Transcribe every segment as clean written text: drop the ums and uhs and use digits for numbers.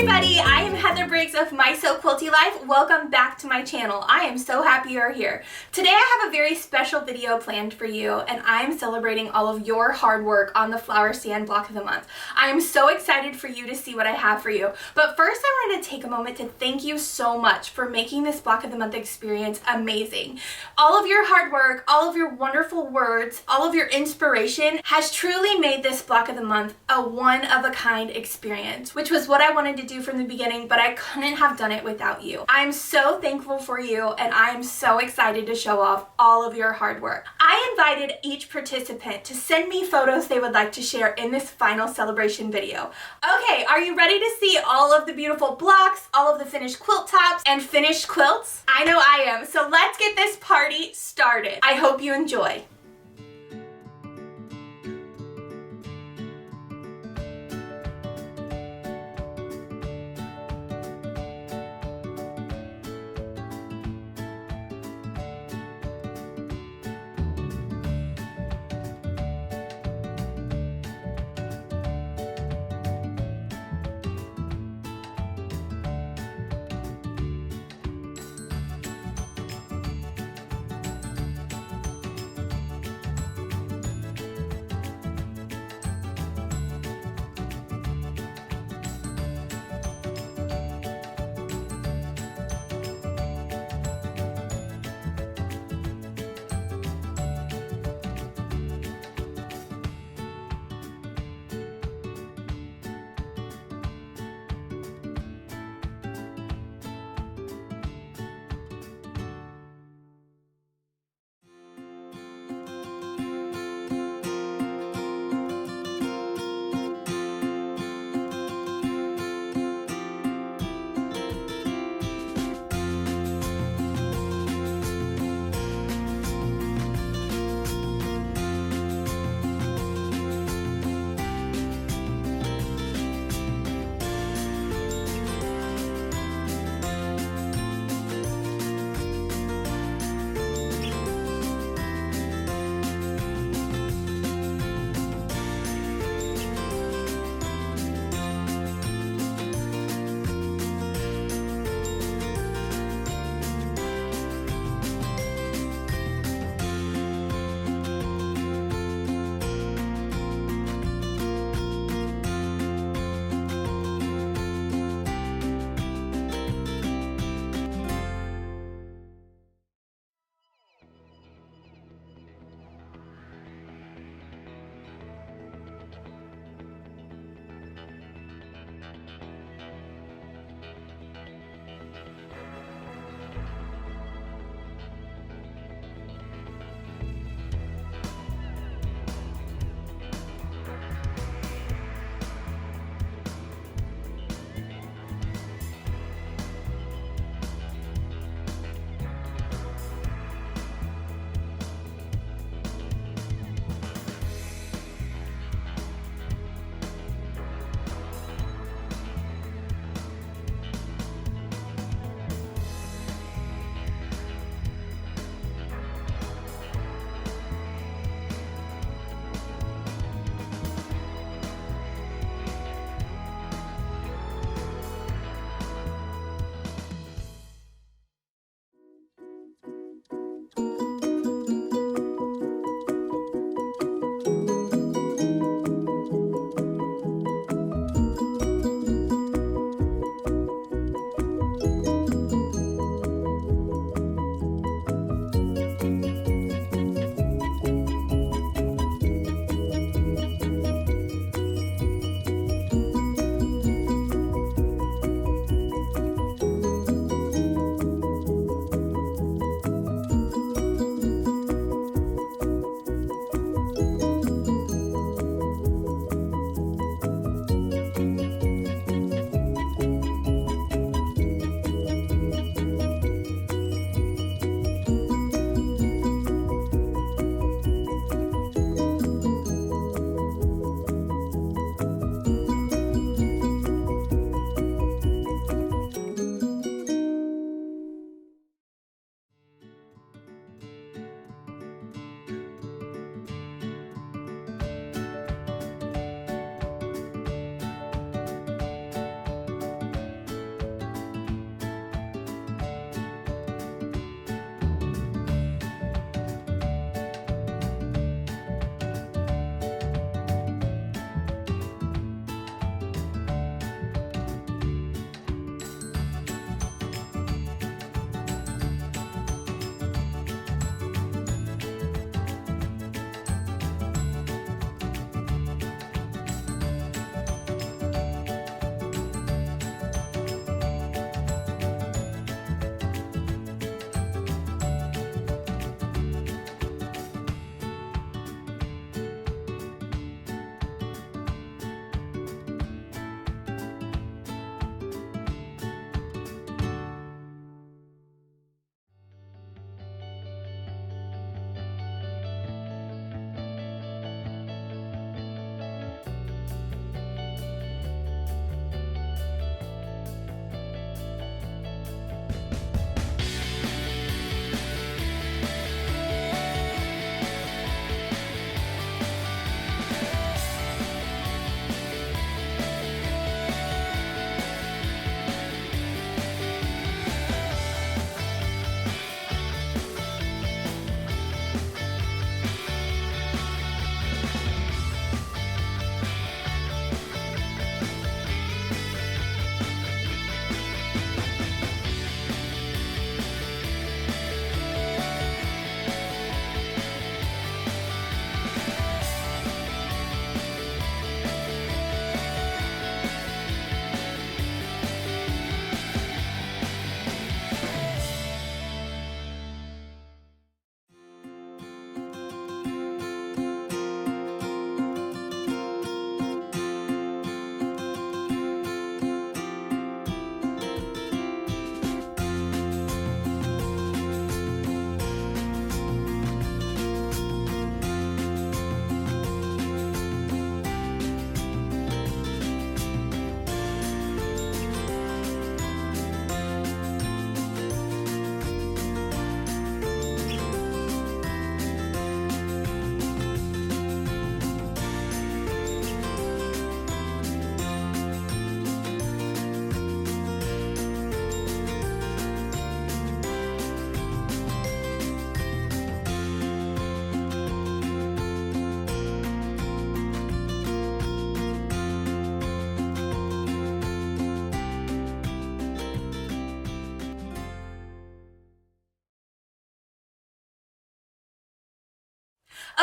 everybody, I am Heather Briggs of My So Quilty Life. Welcome back to my channel. I am so happy you're here. Today I have a very special video planned for you, and I am celebrating all of your hard work on the Flower Stand Block of the Month. I am so excited for you to see what I have for you. But first I wanted to take a moment to thank you so much for making this Block of the Month experience amazing. All of your hard work, all of your wonderful words, all of your inspiration has truly made this Block of the Month a one-of-a-kind experience, which was what I wanted to do from the beginning, but I couldn't have done it without you. I'm so thankful for you, and I am so excited to show off all of your hard work. I invited each participant to send me photos they would like to share in this final celebration video. Okay, are you ready to see all of the beautiful blocks, all of the finished quilt tops, and finished quilts? I know I am, so let's get this party started. I hope you enjoy.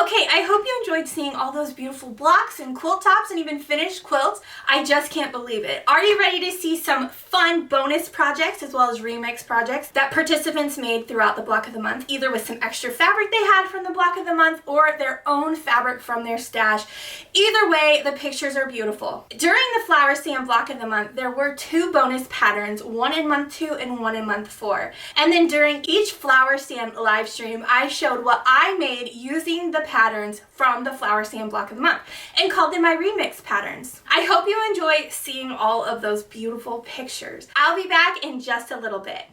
Okay, I hope you enjoyed seeing all those beautiful blocks and quilt tops and even finished quilts. I just can't believe it. Are you ready to see some fun bonus projects as well as remix projects that participants made throughout the block of the month, either with some extra fabric they had from the block of the month or their own fabric from their stash? Either way, the pictures are beautiful. During the Flower Stand block of the month, there were 2 bonus patterns, one in month 2 and one in month 4. And then during each Flower Stand live stream, I showed what I made using the patterns from the Flower Stand block of the month and called them my remix patterns. I hope you enjoy seeing all of those beautiful pictures. I'll be back in just a little bit.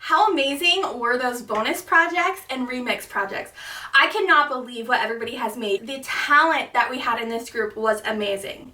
How amazing were those bonus projects and remix projects? I cannot believe what everybody has made. The talent that we had in this group was amazing.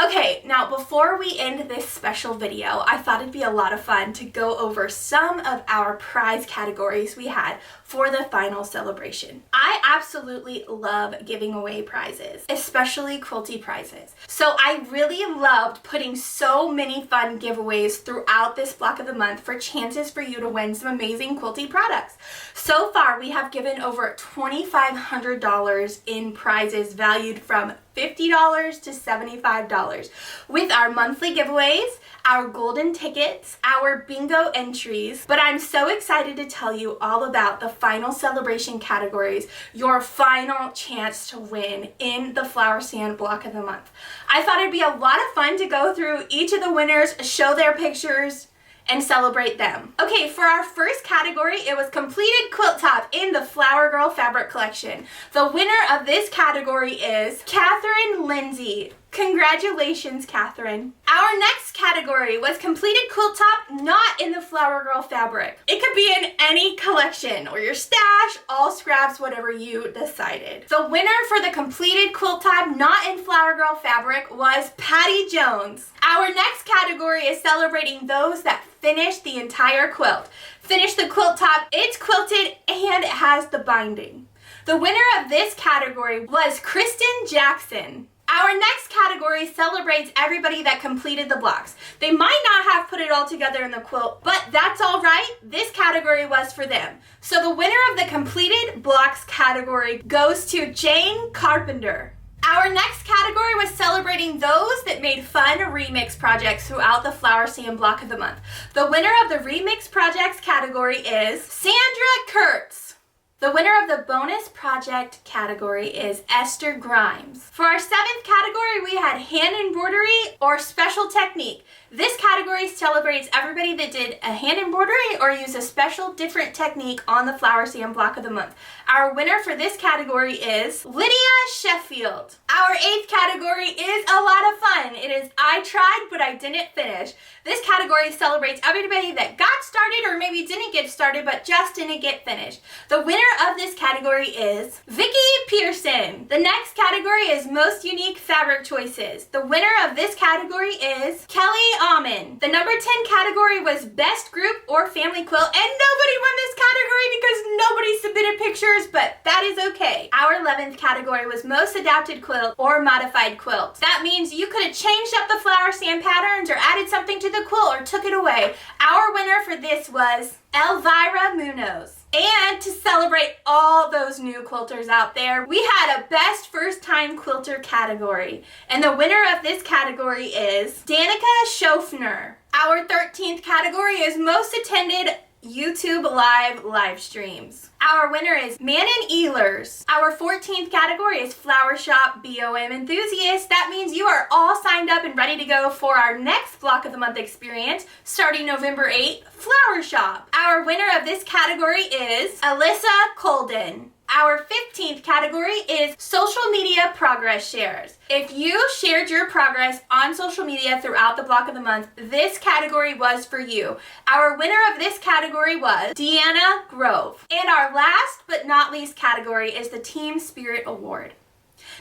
Okay, now before we end this special video, I thought it'd be a lot of fun to go over some of our prize categories we had for the final celebration. I absolutely love giving away prizes, especially quilty prizes. So I really loved putting so many fun giveaways throughout this block of the month for chances for you to win some amazing quilty products. So far, we have given over $2,500 in prizes valued from $50 to $75 with our monthly giveaways, our golden tickets, our bingo entries. But I'm so excited to tell you all about the final celebration categories, your final chance to win in the Flower Stand block of the month. I thought it'd be a lot of fun to go through each of the winners, show their pictures, and celebrate them. Okay, for our first category, it was completed quilt top in the Flower Girl fabric collection. The winner of this category is Catherine Lindsay. Congratulations, Catherine. Our next category was completed quilt top not in the Flower Girl fabric. It could be in any collection or your stash, all scraps, whatever you decided. The winner for the completed quilt top not in Flower Girl fabric was Patty Jones. Our next category is celebrating those that finished the entire quilt. Finish the quilt top, it's quilted, and it has the binding. The winner of this category was Kristen Jackson. Our next category celebrates everybody that completed the blocks. They might not have put it all together in the quilt, but that's all right. This category was for them. So the winner of the completed blocks category goes to Jane Carpenter. Our next category was celebrating those that made fun remix projects throughout the Flower Stand block of the month. The winner of the remix projects category is Sandra Kurtz. The winner of the bonus project category is Esther Grimes. For our 7th category, we had hand embroidery or special technique. This category celebrates everybody that did a hand embroidery or used a special different technique on the Flower Stand block of the month. Our winner for this category is Lydia Sheffield. Our 8th category is a lot of fun. It is I tried but I didn't finish. This category celebrates everybody that got started or maybe didn't get started but just didn't get finished. The winner of this category is Vicky Pearson. The next category is most unique fabric choices. The winner of this category is Kelly Almond. The number 10 category was best group or family quilt, and nobody won this category because nobody submitted pictures, but that is okay. Our 11th category was most adapted quilt or modified quilt. That means you could have changed up the Flower Stand patterns or added something to the quilt or took it away. Our winner for this was Elvira Munoz. And to celebrate all those new quilters out there, we had a best first time quilter category. And the winner of this category is Danica Schofner. Our 13th category is most attended YouTube live streams. Our winner is Manon Ehlers. Our 14th category is Flower Shop BOM enthusiasts. That means you are all signed up and ready to go for our next block of the month experience starting November 8th, Flower Shop. Our winner of this category is Alyssa Colden. Our 15th category is social media progress shares. If you shared your progress on social media throughout the block of the month, this category was for you. Our winner of this category was Deanna Grove. And our last but not least category is the Team Spirit Award.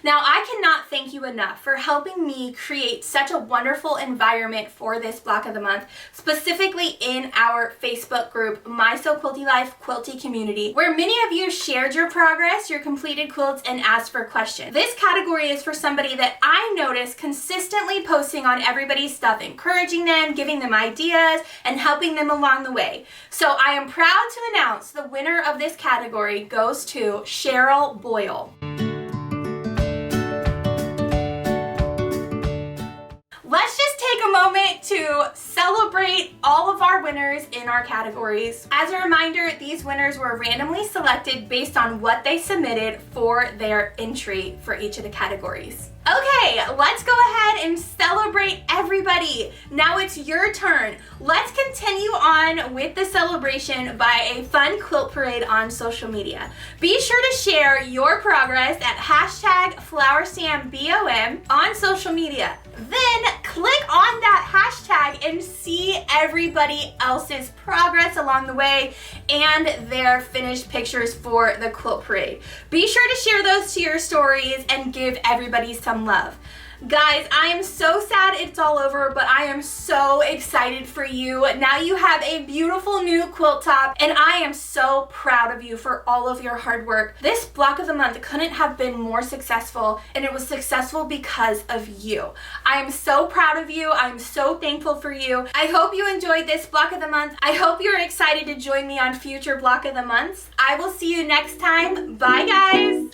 Now, I cannot thank you enough for helping me create such a wonderful environment for this block of the month, specifically in our Facebook group, My So Quilty Life Quilty Community, where many of you shared your progress, your completed quilts, and asked for questions. This category is for somebody that I notice consistently posting on everybody's stuff, encouraging them, giving them ideas, and helping them along the way. So I am proud to announce the winner of this category goes to Cheryl Boyle. Let's just take a moment to celebrate all of our winners in our categories. As a reminder, these winners were randomly selected based on what they submitted for their entry for each of the categories. Okay, let's go ahead and celebrate everybody. Now it's your turn. Let's continue on with the celebration by a fun quilt parade on social media. Be sure to share your progress at #FlowerStandBOM on social media. Then click on that hashtag and see everybody else's progress along the way and their finished pictures for the quilt parade. Be sure to share those to your stories and give everybody some love. Guys, I am so sad it's all over, but I am so excited for you. Now you have a beautiful new quilt top, and I am so proud of you for all of your hard work. This block of the month couldn't have been more successful, and it was successful because of you. I am so proud of you. I'm so thankful for you. I hope you enjoyed this block of the month. I hope you're excited to join me on future block of the months. I will see you next time. Bye, guys.